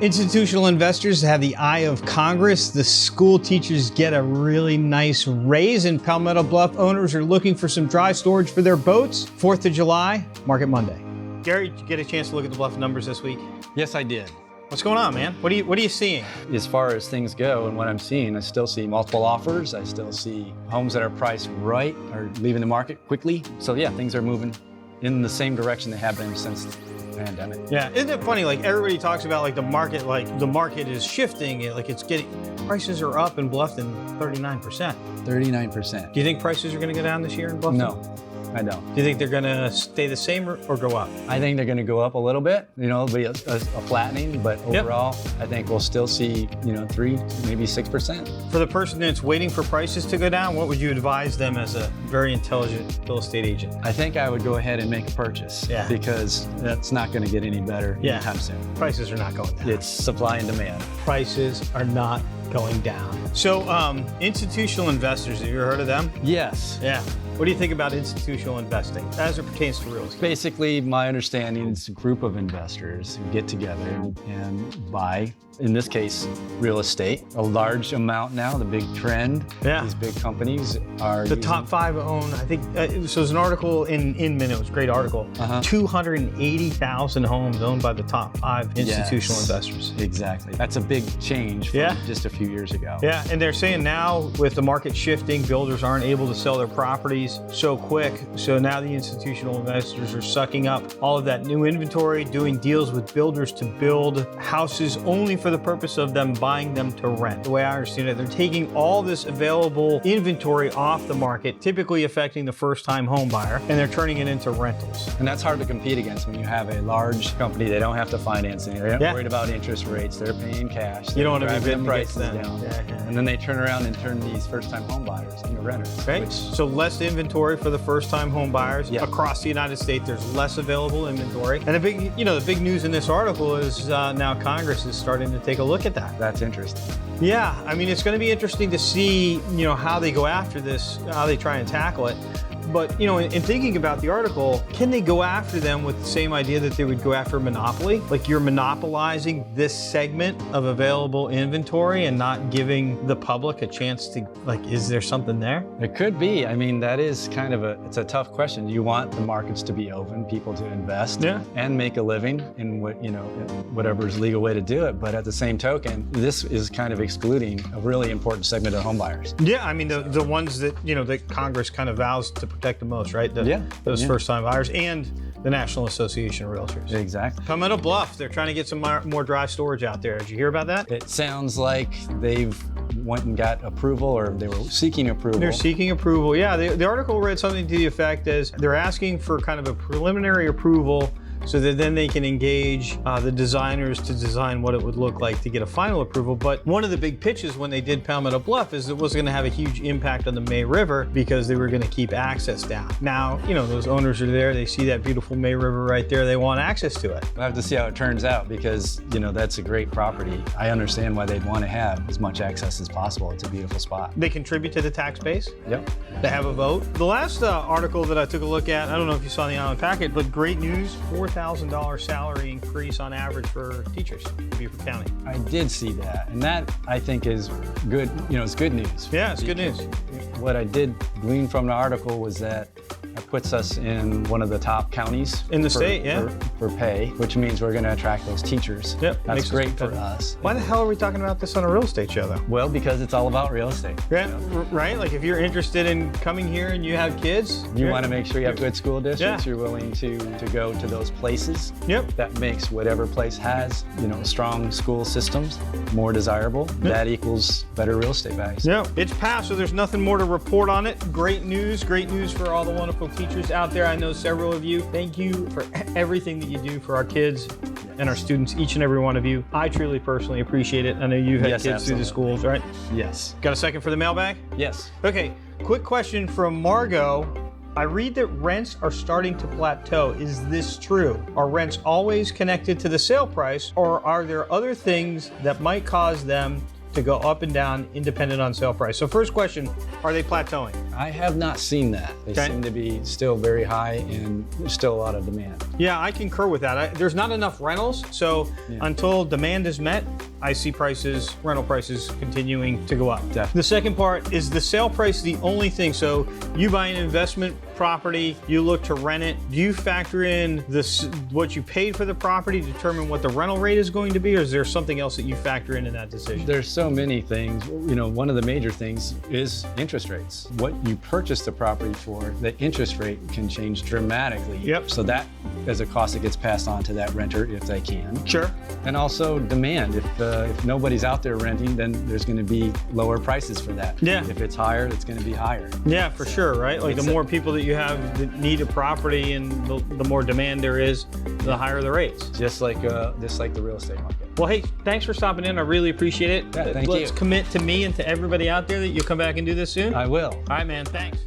Institutional investors have the eye of Congress. The school teachers get a really nice raise, and Palmetto Bluff owners are looking for some dry storage for their boats. 4th of July, Market Monday. Gary, did you get a chance to look at the Bluff numbers this week? Yes, I did. What's going on, man? What are you seeing? As far as things go and what I'm seeing, I still see multiple offers. I still see homes that are priced right are leaving the market quickly. So yeah, things are moving in the same direction they have been since the pandemic. Yeah, isn't it funny? Like everybody talks about like the market is shifting. Like it's getting, prices are up in Bluffton 39%. 39%. Do you think prices are going to go down this year in Bluffton? No, I don't. Do you think they're going to stay the same or go up? I think they're going to go up a little bit. You know, it'll be a flattening, but overall, I think we'll still see, 3, maybe 6%. For the person that's waiting for prices to go down, what would you advise them as a very intelligent real estate agent? I think I would go ahead and make a purchase. Yeah. Because that's not going to get any better anytime soon. Prices are not going down. It's supply and demand. Prices are not going down. So, institutional investors, have you ever heard of them? Yes. Yeah. What do you think about institutional investing as it pertains to real estate? Basically, my understanding is a group of investors who get together and buy, in this case, real estate. A large amount now, the big trend. Yeah. These big companies are the top 5 own, I think, so there's an article in Inman, it was a great article, 280,000 homes owned by the top 5 institutional investors. Exactly. That's a big change from just a few years ago. Yeah, and they're saying now with the market shifting, builders aren't able to sell their properties so quick. So now the institutional investors are sucking up all of that new inventory, doing deals with builders to build houses only for the purpose of them buying them to rent. The way I understand it, they're taking all this available inventory off the market, typically affecting the first-time home buyer, and they're turning it into rentals. And that's hard to compete against when you have a large company. They don't have to finance anything. They're not worried about interest rates. They're paying cash. You don't want to be bidding prices them down. Yeah. And then they turn around and turn these first-time home buyers into renters. Right. So less inventory for the first-time home buyers across the United States. There's less available inventory. And the big news in this article is now Congress is starting to take a look at that. That's interesting. Yeah, I mean, it's going to be interesting to see, how they go after this, how they try and tackle it. But, in thinking about the article, can they go after them with the same idea that they would go after a monopoly? Like you're monopolizing this segment of available inventory and not giving the public a chance to, is there something there? It could be. I mean, that is kind of it's a tough question. You want the markets to be open, people to invest and make a living in whatever's legal way to do it. But at the same token, this is kind of excluding a really important segment of home buyers. Yeah, I mean, the ones that, that Congress kind of vows to protect the most, right? Those first-time buyers and the National Association of Realtors. Exactly. Palmetto Bluff, they're trying to get some more dry storage out there. Did you hear about that? It sounds like they've went and got approval, or they were seeking approval. They're seeking approval. Yeah, the article read something to the effect as they're asking for kind of a preliminary approval so that then they can engage the designers to design what it would look like to get a final approval. But one of the big pitches when they did Palmetto Bluff is it was going to have a huge impact on the May River because they were going to keep access down. Now, those owners are there. They see that beautiful May River right there. They want access to it. We'll have to see how it turns out because, that's a great property. I understand why they'd want to have as much access as possible. It's a beautiful spot. They contribute to the tax base. Yep. They have a vote. The last article that I took a look at, I don't know if you saw the island packet, but great news, $4,000 salary increase on average for teachers in Beaufort County. I did see that, and that I think is good. It's good news. Yeah, it's good news. What I did glean from the article was that it puts us in one of the top counties in the state, for pay, which means we're going to attract those teachers. Yep, that's great for us. Why the hell are we talking about this on a real estate show, though? Well, because it's all about real estate. Yeah, right. Like if you're interested in coming here and you have kids, you want to make sure you have good school districts. You're willing to go to those places. Yep. That makes whatever place has strong school systems more desirable. That equals better real estate values. Yeah, it's passed, so there's nothing more to report on it. Great news for all the wonderful teachers out there. I know several of you. Thank you for everything that you do for our kids and our students, each and every one of you. I truly personally appreciate it. I know you've had kids through the schools, right? Yes. Got a second for the mailbag? Yes. Okay, quick question from Margot. I read that rents are starting to plateau. Is this true? Are rents always connected to the sale price, or are there other things that might cause them to go up and down independent on sale price. So first question, are they plateauing? I have not seen that. They seem to be still very high and there's still a lot of demand. Yeah, I concur with that. There's not enough rentals, so until demand is met, I see rental prices continuing to go up. Definitely. The second part is the sale price the only thing. So you buy an investment property, you look to rent it. Do you factor in what you paid for the property to determine what the rental rate is going to be, or is there something else that you factor in that decision? There's so many things. You know, one of the major things is interest rates. What you purchase the property for, the interest rate can change dramatically. Yep. So that is a cost that gets passed on to that renter if they can. Sure. And also demand. If nobody's out there renting, then there's going to be lower prices for that. Yeah. If it's higher, it's going to be higher. Yeah, for sure, right? Like the more people that you have that need a property and the more demand there is, the higher the rates. Just like the real estate market. Well, hey, thanks for stopping in. I really appreciate it. Yeah, thank you. Let's commit to me and to everybody out there that you'll come back and do this soon. I will. All right, man. Thanks.